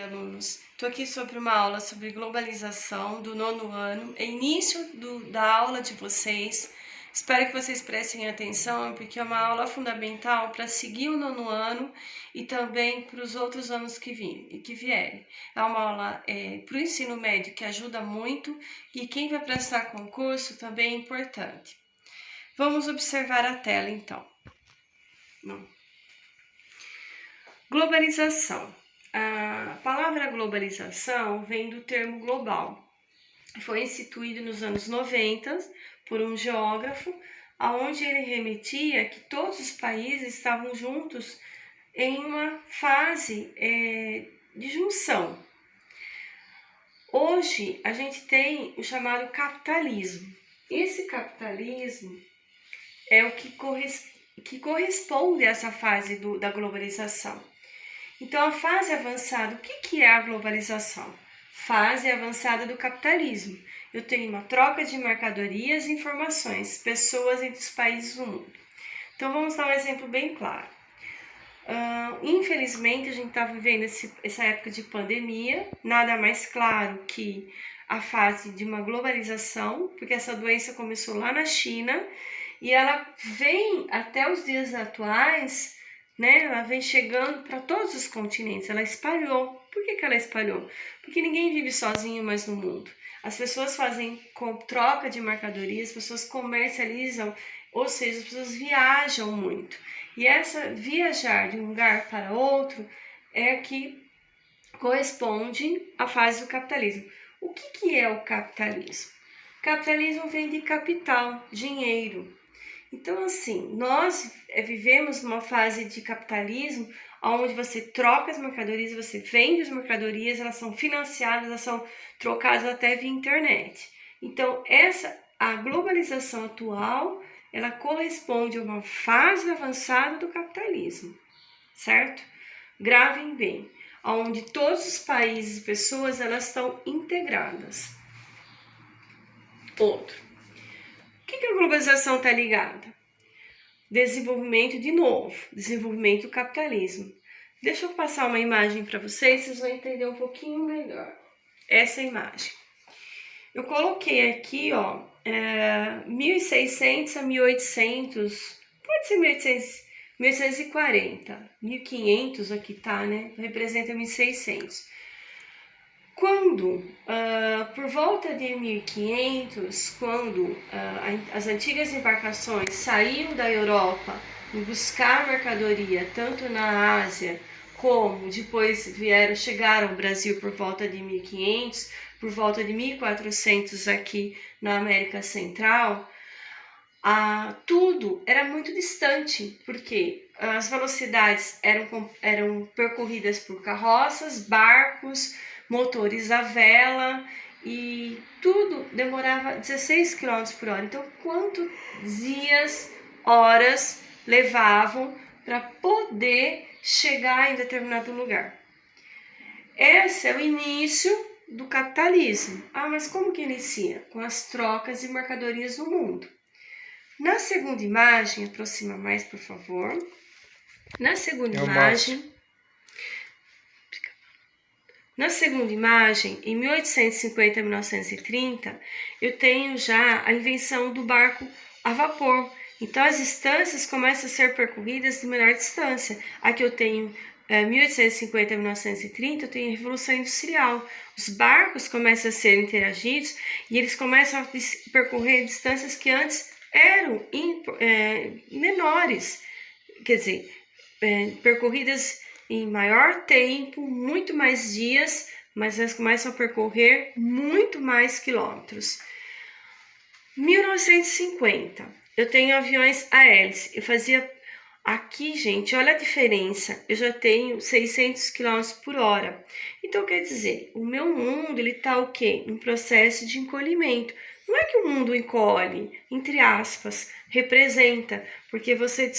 alunos! Estou aqui sobre uma aula sobre globalização do 9º ano, é início da aula de vocês. Espero que vocês prestem atenção, porque é uma aula fundamental para seguir o 9º ano e também para os outros anos que vierem. É uma aula para o ensino médio que ajuda muito e quem vai prestar concurso também é importante. Vamos observar a tela então. Globalização. A palavra globalização vem do termo global. Foi instituído nos anos 90 por um geógrafo, aonde ele remetia que todos os países estavam juntos em uma fase de junção. Hoje a gente tem o chamado capitalismo. Esse capitalismo é o que corresponde a essa fase da globalização. Então, a fase avançada, o que é a globalização? Fase avançada do capitalismo. Eu tenho uma troca de mercadorias e informações, pessoas entre os países do mundo. Então, vamos dar um exemplo bem claro. Infelizmente, a gente está vivendo essa época de pandemia, nada mais claro que a fase de uma globalização, porque essa doença começou lá na China e ela vem até os dias atuais, né? Ela vem chegando para todos os continentes, ela espalhou. Por que ela espalhou? Porque ninguém vive sozinho mais no mundo. As pessoas fazem troca de mercadorias, as pessoas comercializam, ou seja, as pessoas viajam muito. E essa viajar de um lugar para outro é que corresponde à fase do capitalismo. O que é o capitalismo? O capitalismo vem de capital, dinheiro. Então, assim, nós vivemos numa fase de capitalismo onde você troca as mercadorias, você vende as mercadorias, elas são financiadas, elas são trocadas até via internet. Então, a globalização atual, ela corresponde a uma fase avançada do capitalismo, certo? Gravem bem, onde todos os países e pessoas, elas estão integradas. Outro. O que a globalização está ligada? Desenvolvimento de novo, desenvolvimento do capitalismo. Deixa eu passar uma imagem para vocês vão entender um pouquinho melhor. Essa imagem. Eu coloquei aqui, 1600 a 1800, pode ser 1840, 1500 aqui tá, né? Representa 1600. Quando, por volta de 1500, quando as antigas embarcações saíram da Europa em buscar mercadoria, tanto na Ásia, como depois chegaram ao Brasil por volta de 1500, por volta de 1400 aqui na América Central, tudo era muito distante, porque as velocidades eram percorridas por carroças, barcos, motores a vela e tudo demorava 16 km por hora. Então, quantos dias, horas levavam para poder chegar em determinado lugar? Esse é o início do capitalismo. Mas como que inicia? Com as trocas de mercadorias no mundo. Na segunda imagem, aproxima mais, por favor. Na segunda imagem, em 1850 a 1930, eu tenho já a invenção do barco a vapor. Então, as distâncias começam a ser percorridas de menor distância. Aqui eu tenho 1850 a 1930, eu tenho a Revolução Industrial. Os barcos começam a ser interagidos e eles começam a percorrer distâncias que antes eram menores, quer dizer, percorridas em maior tempo, muito mais dias, mas elas começam a percorrer muito mais quilômetros. 1950, eu tenho aviões a hélice. Eu fazia aqui, gente, olha a diferença. Eu já tenho 600 km por hora. Então, quer dizer, o meu mundo, ele tá o quê? Em processo de encolhimento. Não é que o mundo encolhe, entre aspas, representa, porque você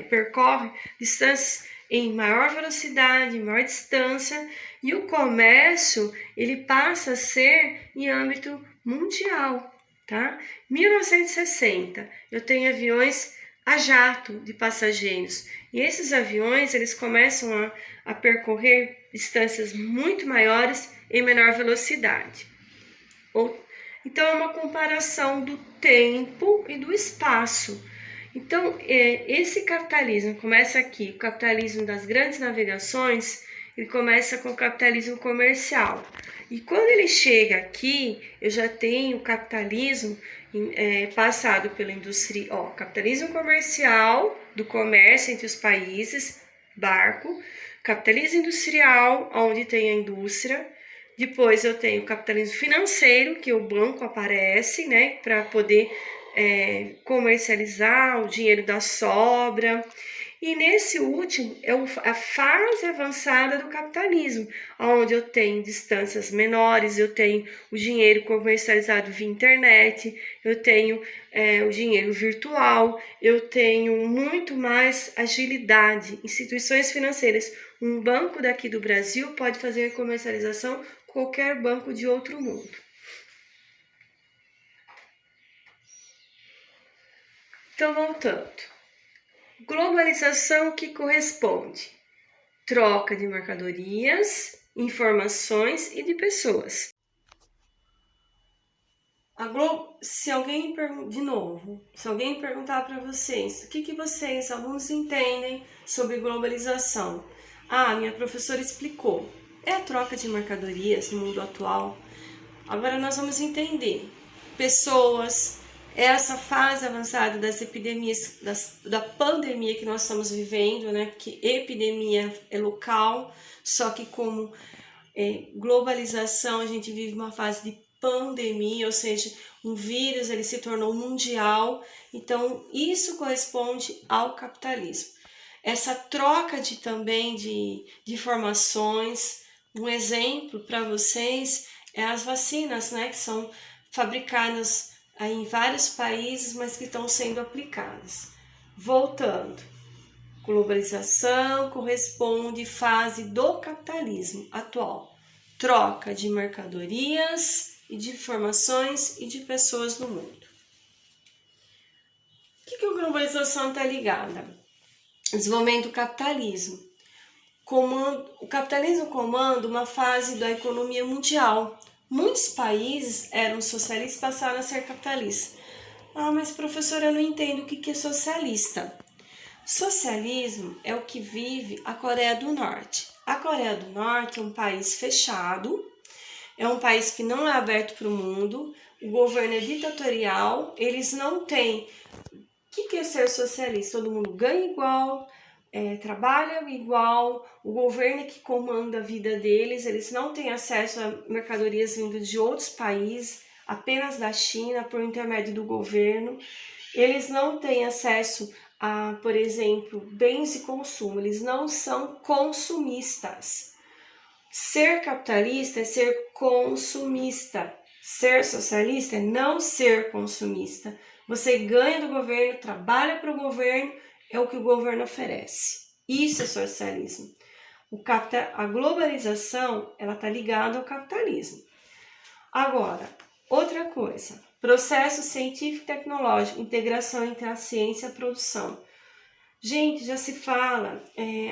percorre distâncias em maior velocidade, maior distância, e o comércio, ele passa a ser em âmbito mundial, tá? 1960, eu tenho aviões a jato de passageiros, e esses aviões, eles começam a percorrer distâncias muito maiores em menor velocidade. Então, é uma comparação do tempo e do espaço. Então, esse capitalismo começa aqui, o capitalismo das grandes navegações, ele começa com o capitalismo comercial. E quando ele chega aqui, eu já tenho o capitalismo passado pela indústria, capitalismo comercial, do comércio entre os países, barco, capitalismo industrial, onde tem a indústria. Depois eu tenho o capitalismo financeiro, que o banco aparece, né, para poder comercializar o dinheiro da sobra. E nesse último é a fase avançada do capitalismo, onde eu tenho distâncias menores, eu tenho o dinheiro comercializado via internet, eu tenho o dinheiro virtual, eu tenho muito mais agilidade. Instituições financeiras, um banco daqui do Brasil pode fazer comercialização qualquer banco de outro mundo. Então, voltando. Globalização que corresponde troca de mercadorias, informações e de pessoas. Se alguém perguntar para vocês o que vocês, alunos, entendem sobre globalização, minha professora explicou, é a troca de mercadorias no mundo atual. Agora nós vamos entender pessoas, essa fase avançada das epidemias, da pandemia que nós estamos vivendo, né? Que epidemia é local, só que como globalização a gente vive uma fase de pandemia, ou seja, um vírus ele se tornou mundial. Então isso corresponde ao capitalismo. Essa troca também de informações, um exemplo para vocês é as vacinas, né, que são fabricadas em vários países, mas que estão sendo aplicadas. Voltando, globalização corresponde à fase do capitalismo atual, troca de mercadorias e de informações e de pessoas no mundo. O que a globalização está ligada? Desenvolvimento do capitalismo. O capitalismo comanda uma fase da economia mundial. Muitos países eram socialistas e passaram a ser capitalistas. Mas professora, eu não entendo o que é socialista. Socialismo é o que vive a Coreia do Norte. A Coreia do Norte é um país fechado, é um país que não é aberto para o mundo, o governo é ditatorial, eles não têm... O que é ser socialista? Todo mundo ganha igual, trabalha igual, o governo é que comanda a vida deles, eles não têm acesso a mercadorias vindas de outros países, apenas da China, por intermédio do governo. Eles não têm acesso a, por exemplo, bens de consumo, eles não são consumistas. Ser capitalista é ser consumista. Ser socialista é não ser consumista. Você ganha do governo, trabalha para o governo, é o que o governo oferece. Isso é socialismo. A globalização, ela está ligada ao capitalismo. Agora, outra coisa, processo científico e tecnológico, integração entre a ciência e a produção. Gente, já se fala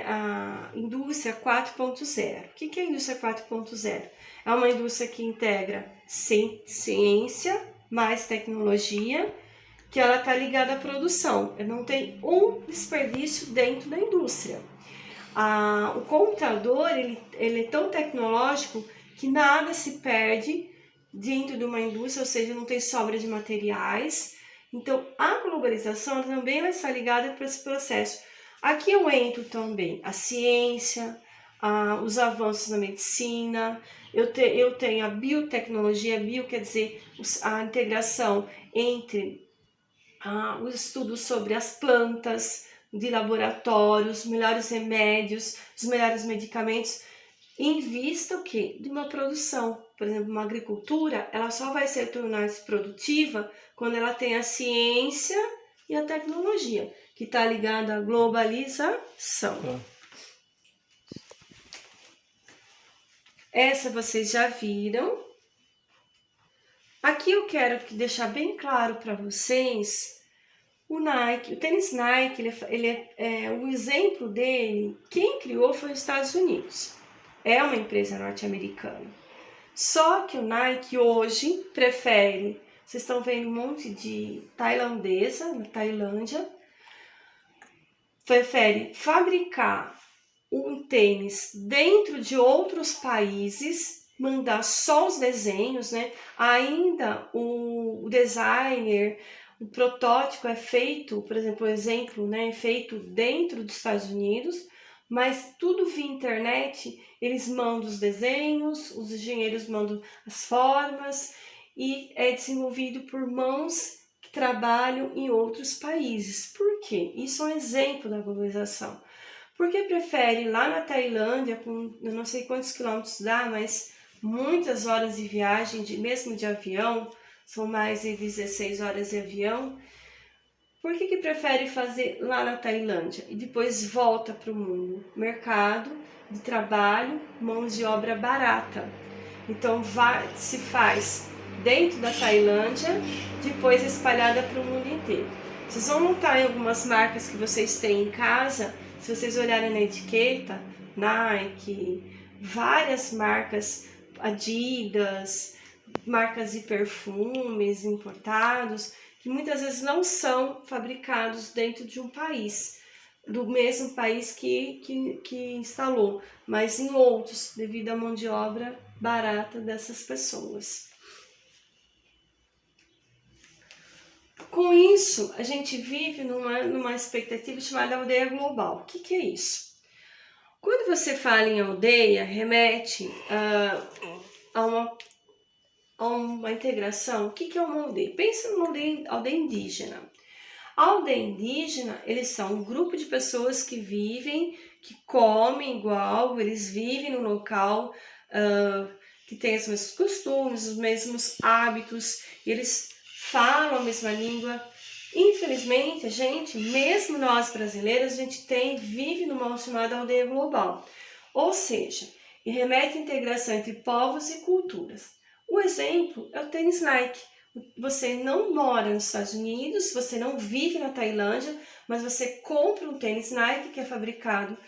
a indústria 4.0. O que é a indústria 4.0? É uma indústria que integra ciência mais tecnologia, que ela está ligada à produção. Não tem um desperdício dentro da indústria. O computador ele é tão tecnológico que nada se perde dentro de uma indústria, ou seja, não tem sobra de materiais. Então, a globalização também vai estar ligada para esse processo. Aqui eu entro também a ciência, os avanços na medicina, eu tenho a biotecnologia, quer dizer, a integração entre o estudo sobre as plantas de laboratório, os melhores remédios, os melhores medicamentos, em vista de uma produção. Por exemplo, uma agricultura, ela só vai se tornar produtiva quando ela tem a ciência e a tecnologia, que está ligada à globalização. Essa vocês já viram. Aqui eu quero deixar bem claro para vocês o Nike, o tênis Nike, o exemplo dele, quem criou foi os Estados Unidos. é uma empresa norte-americana. Só que o Nike hoje prefere, vocês estão vendo um monte de tailandesa na Tailândia, prefere fabricar um tênis dentro de outros países, mandar só os desenhos, né? Ainda o designer, o protótipo é feito, por exemplo, o exemplo, né, é feito dentro dos Estados Unidos, mas tudo via internet, eles mandam os desenhos, os engenheiros mandam as formas e é desenvolvido por mãos que trabalham em outros países. Por quê? Isso é um exemplo da globalização. Porque prefere ir lá na Tailândia, com eu não sei quantos quilômetros dá, mas muitas horas de viagem, mesmo de avião, são mais de 16 horas de avião. Por que prefere fazer lá na Tailândia e depois volta para o mundo? Mercado de trabalho, mão de obra barata. Então se faz dentro da Tailândia, depois espalhada para o mundo inteiro. Vocês vão notar em algumas marcas que vocês têm em casa, se vocês olharem na etiqueta, Nike, várias marcas, Adidas, marcas de perfumes importados, que muitas vezes não são fabricados dentro de um país, do mesmo país que instalou, mas em outros, devido à mão de obra barata dessas pessoas. Com isso, a gente vive numa expectativa chamada aldeia global. O que é isso? Quando você fala em aldeia, remete a uma integração. O que é uma aldeia? Pensa numa aldeia indígena. A aldeia indígena, eles são um grupo de pessoas que vivem, que comem igual, eles vivem no local que tem os mesmos costumes, os mesmos hábitos, eles falam a mesma língua. Infelizmente, a gente, mesmo nós brasileiros, a gente vive numa chamada aldeia global. Ou seja, e remete à integração entre povos e culturas. O exemplo é o tênis Nike. Você não mora nos Estados Unidos, você não vive na Tailândia, mas você compra um tênis Nike que é fabricado,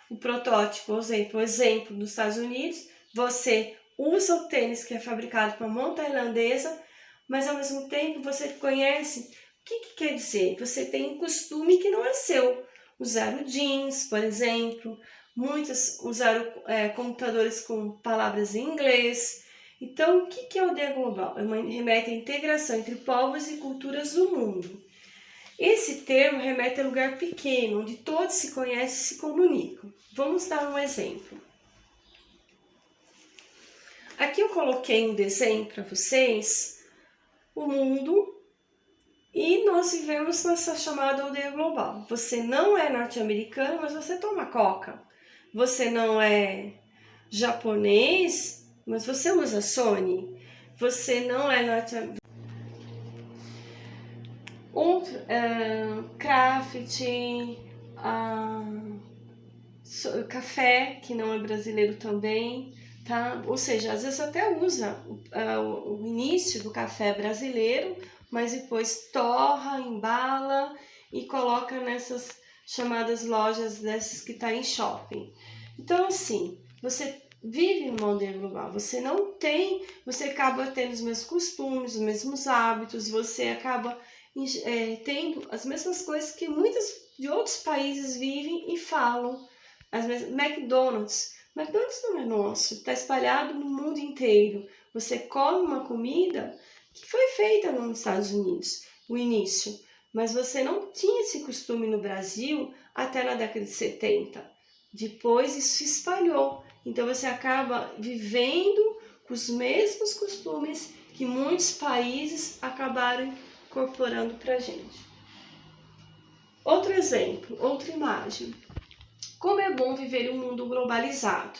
o protótipo, por exemplo, nos Estados Unidos, você usa o tênis que é fabricado por uma mão tailandesa, mas ao mesmo tempo você conhece. O que quer dizer? Você tem um costume que não é seu. Usar o jeans, por exemplo, muitos usaram computadores com palavras em inglês. Então, o que é a aldeia global? Remete à integração entre povos e culturas do mundo. Esse termo remete a lugar pequeno, onde todos se conhecem e se comunicam. Vamos dar um exemplo. Aqui eu coloquei um desenho para vocês, o mundo, e nós vivemos nessa chamada aldeia global. Você não é norte-americano, mas você toma coca. Você não é japonês, mas você usa Sony. Você não é norte-americano. Craft, café, que não é brasileiro também, tá? Ou seja, às vezes até usa o início do café brasileiro, mas depois torra, embala e coloca nessas chamadas lojas dessas que tá em shopping. Então, assim, você vive numa aldeia global, você acaba tendo os mesmos costumes, os mesmos hábitos, você acaba tendo as mesmas coisas que muitos de outros países vivem e falam. As mesmas, McDonald's não é nosso, está espalhado no mundo inteiro. Você come uma comida que foi feita nos Estados Unidos, o início, mas você não tinha esse costume no Brasil até na década de 70. Depois isso se espalhou, então você acaba vivendo com os mesmos costumes que muitos países acabaram incorporando para a gente. Outro exemplo, outra imagem. Como é bom viver em um mundo globalizado.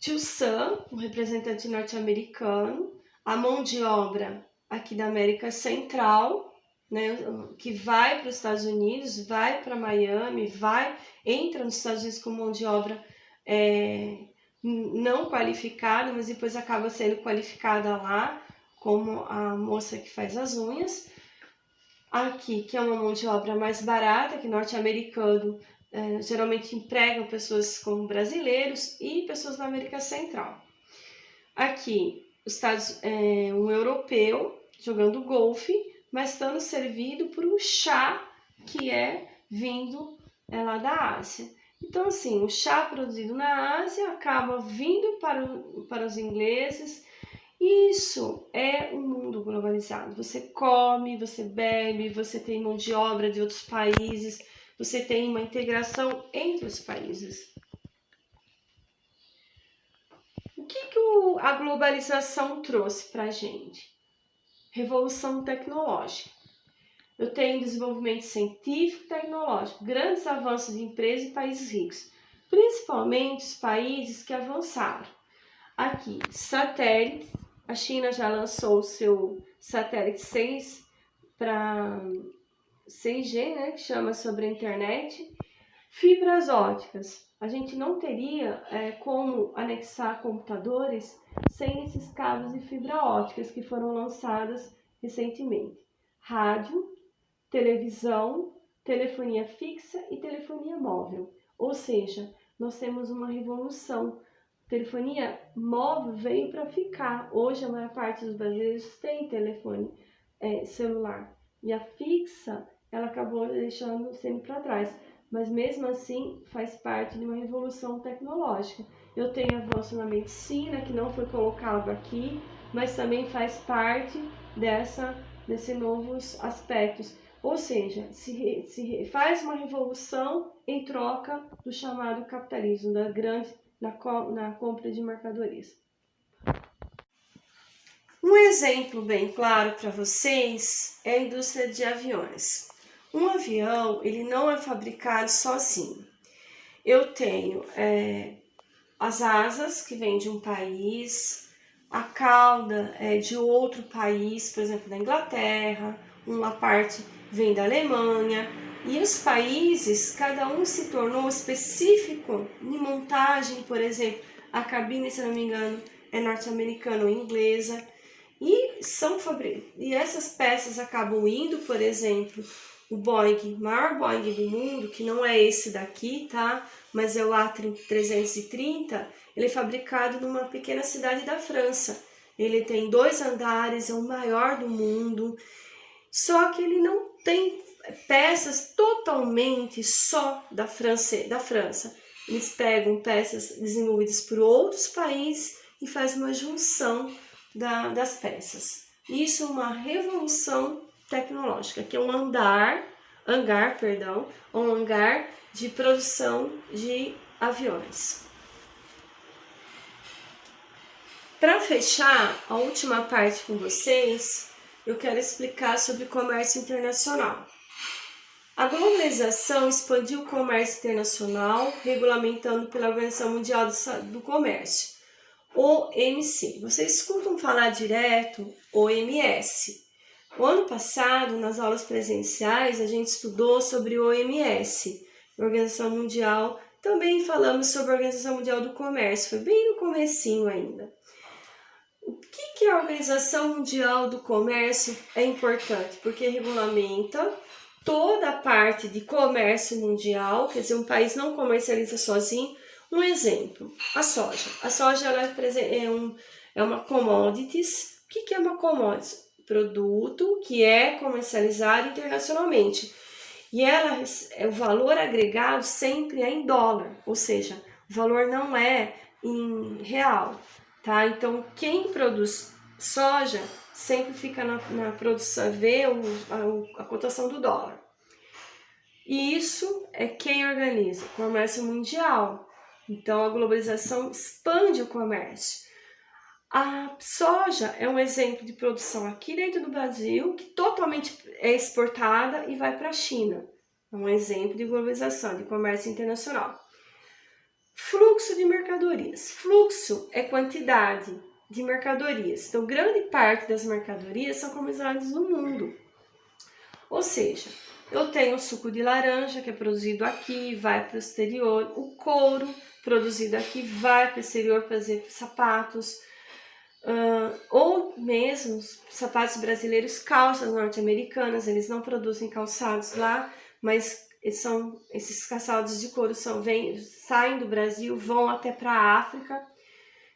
Tio Sam, um representante norte-americano, a mão de obra aqui da América Central, né, que vai para os Estados Unidos, vai para Miami, entra nos Estados Unidos com mão de obra não qualificada, mas depois acaba sendo qualificada lá, como a moça que faz as unhas. Aqui, que é uma mão de obra mais barata, que norte-americano geralmente empregam pessoas como brasileiros e pessoas da América Central. Aqui, um europeu jogando golfe, mas estando servido por um chá que é vindo lá da Ásia. Então, assim, o chá produzido na Ásia acaba vindo para os ingleses. Isso é um mundo globalizado. Você come, você bebe, você tem mão de obra de outros países, você tem uma integração entre os países. O que a globalização trouxe para a gente? Revolução tecnológica. Eu tenho desenvolvimento científico e tecnológico, grandes avanços de empresas e países ricos, principalmente os países que avançaram. Aqui, satélites. A China já lançou o seu satélite 6 para 6G, né, que chama sobre a internet. Fibras óticas. A gente não teria como anexar computadores sem esses cabos de fibra óticas que foram lançados recentemente. Rádio, televisão, telefonia fixa e telefonia móvel. Ou seja, nós temos uma revolução. Telefonia móvel veio para ficar. Hoje a maior parte dos brasileiros tem telefone celular. E a fixa, ela acabou sendo para trás. Mas mesmo assim faz parte de uma revolução tecnológica. Eu tenho avanço na medicina, que não foi colocado aqui, mas também faz parte desses novos aspectos. Ou seja, se faz uma revolução em troca do chamado capitalismo, na compra de mercadorias. Um exemplo bem claro para vocês é a indústria de aviões. Um avião, ele não é fabricado sozinho. Eu tenho as asas, que vêm de um país, a cauda é de outro país, por exemplo, da Inglaterra, uma parte vem da Alemanha, e os países, cada um se tornou específico em montagem, por exemplo, a cabine, se não me engano, é norte-americana ou inglesa, e essas peças acabam indo, por exemplo, o Boeing, maior Boeing do mundo, que não é esse daqui, tá? Mas é o A330, ele é fabricado numa pequena cidade da França. Ele tem 2 andares, é o maior do mundo, só que ele não tem peças totalmente só da França. Eles pegam peças desenvolvidas por outros países e fazem uma junção das peças. Isso é uma revolução tecnológica, que é um hangar de produção de aviões. Para fechar a última parte com vocês, eu quero explicar sobre comércio internacional. A globalização expandiu o comércio internacional, regulamentando pela Organização Mundial do Comércio, OMC. Vocês escutam falar direto OMS. O ano passado, nas aulas presenciais, a gente estudou sobre o OMS, Organização Mundial. Também falamos sobre a Organização Mundial do Comércio, foi bem no comecinho ainda. O que a Organização Mundial do Comércio é importante? Porque regulamenta toda a parte de comércio mundial, quer dizer, um país não comercializa sozinho. Um exemplo, a soja. A soja ela é uma commodities. O que é uma commodities? Produto que é comercializado internacionalmente. E o valor agregado sempre é em dólar, ou seja, o valor não é em real. Tá? Então, quem produz soja sempre fica na produção, vê a cotação do dólar. E isso é quem organiza? O comércio mundial. Então, a globalização expande o comércio. A soja é um exemplo de produção aqui dentro do Brasil, que totalmente é exportada e vai para a China. É um exemplo de globalização, de comércio internacional. Fluxo de mercadorias. Fluxo é quantidade de mercadorias. Então, grande parte das mercadorias são comercializadas no mundo. Ou seja, eu tenho o suco de laranja, que é produzido aqui, vai para o exterior. O couro, produzido aqui, vai para o exterior fazer sapatos. Ou mesmo sapatos brasileiros, calças norte-americanas. Eles não produzem calçados lá, mas esses caçados de couro saem do Brasil, vão até para a África.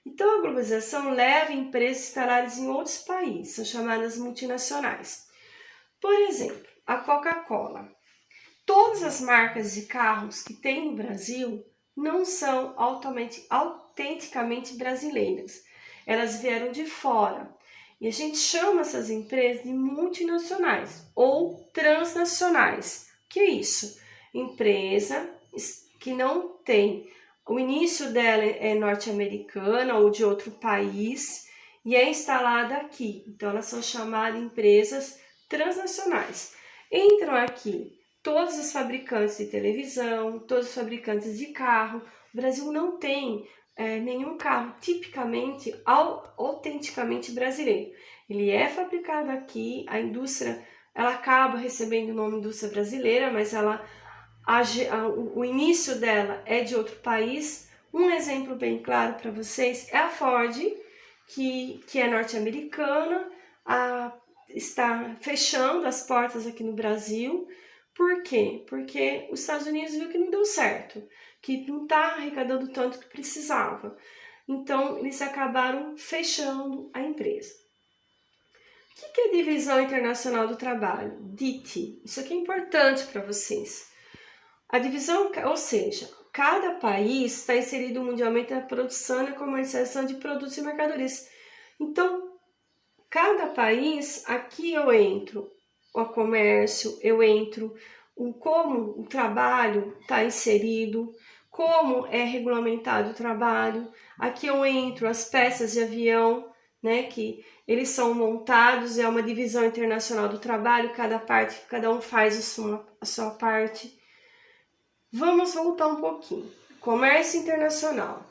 Então, a globalização leva empresas instaladas em outros países, são chamadas multinacionais. Por exemplo, a Coca-Cola. Todas as marcas de carros que tem no Brasil não são autenticamente brasileiras. Elas vieram de fora. E a gente chama essas empresas de multinacionais ou transnacionais. O que é isso? Empresa que não tem... O início dela é norte-americana ou de outro país e é instalada aqui. Então, elas são chamadas de empresas transnacionais. Entram aqui todos os fabricantes de televisão, todos os fabricantes de carro. O Brasil não tem nenhum carro tipicamente, autenticamente brasileiro. Ele é fabricado aqui, a indústria ela acaba recebendo o nome indústria brasileira, mas o início dela é de outro país. Um exemplo bem claro para vocês é a Ford, que é norte-americana, está fechando as portas aqui no Brasil. Por quê? Porque os Estados Unidos viu que não deu certo, que não está arrecadando tanto que precisava. Então, eles acabaram fechando a empresa. O que é Divisão Internacional do Trabalho? DIT. Isso aqui é importante para vocês. A divisão, ou seja, cada país está inserido mundialmente na produção e comercialização de produtos e mercadorias. Então, cada país, aqui eu entro o comércio, eu entro como o trabalho está inserido, como é regulamentado o trabalho. Aqui eu entro as peças de avião, né, que eles são montados, é uma divisão internacional do trabalho, cada um faz a sua parte. Vamos voltar um pouquinho. Comércio internacional.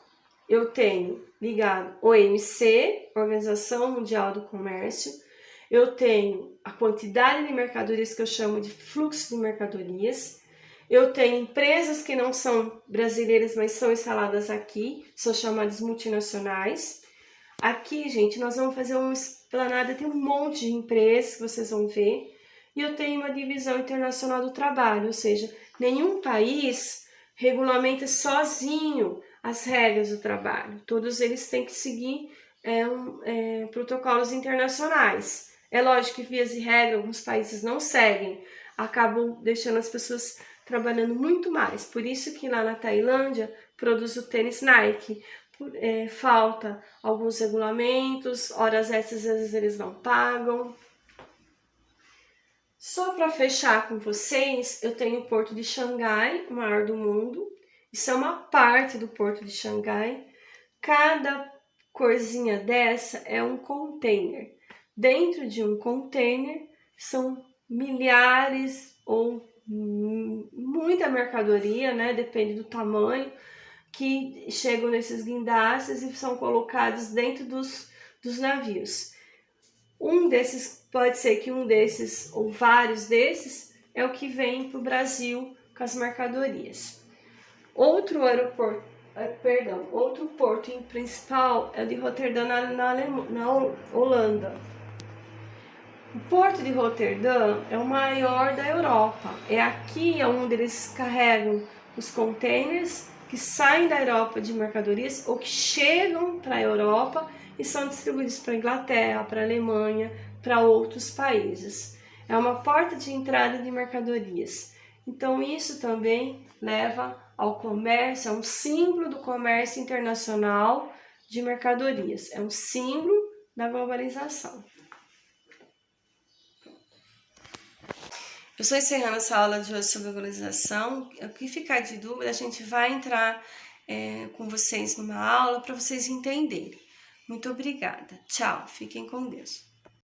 Eu tenho ligado OMC, Organização Mundial do Comércio. Eu tenho a quantidade de mercadorias que eu chamo de fluxo de mercadorias. Eu tenho empresas que não são brasileiras, mas são instaladas aqui, são chamadas multinacionais. Aqui, gente, nós vamos fazer uma esplanada, tem um monte de empresas que vocês vão ver. E eu tenho uma divisão internacional do trabalho, ou seja, nenhum país regulamenta sozinho as regras do trabalho. Todos eles têm que seguir protocolos internacionais. É lógico que, via de regra, alguns países não seguem, acabam deixando as pessoas trabalhando muito mais. Por isso que lá na Tailândia produz o tênis Nike. Falta alguns regulamentos, horas extras às vezes eles não pagam. Só para fechar com vocês, eu tenho o Porto de Xangai, o maior do mundo. Isso é uma parte do Porto de Xangai. Cada corzinha dessa é um container. Dentro de um container são milhares ou muita mercadoria, né? Depende do tamanho, que chegam nesses guindastes e são colocados dentro dos navios. Pode ser que um desses ou vários desses é o que vem para o Brasil com as mercadorias. Outro porto principal é o de Roterdã, na Holanda. O porto de Roterdã é o maior da Europa. É aqui onde eles carregam os containers que saem da Europa de mercadorias ou que chegam para a Europa e são distribuídos para a Inglaterra, para a Alemanha, para outros países. É uma porta de entrada de mercadorias. Então, isso também leva ao comércio, é um símbolo do comércio internacional de mercadorias. É um símbolo da globalização. Eu estou encerrando essa aula de hoje sobre globalização. O que ficar de dúvida, a gente vai entrar com vocês numa aula para vocês entenderem. Muito obrigada. Tchau. Fiquem com Deus.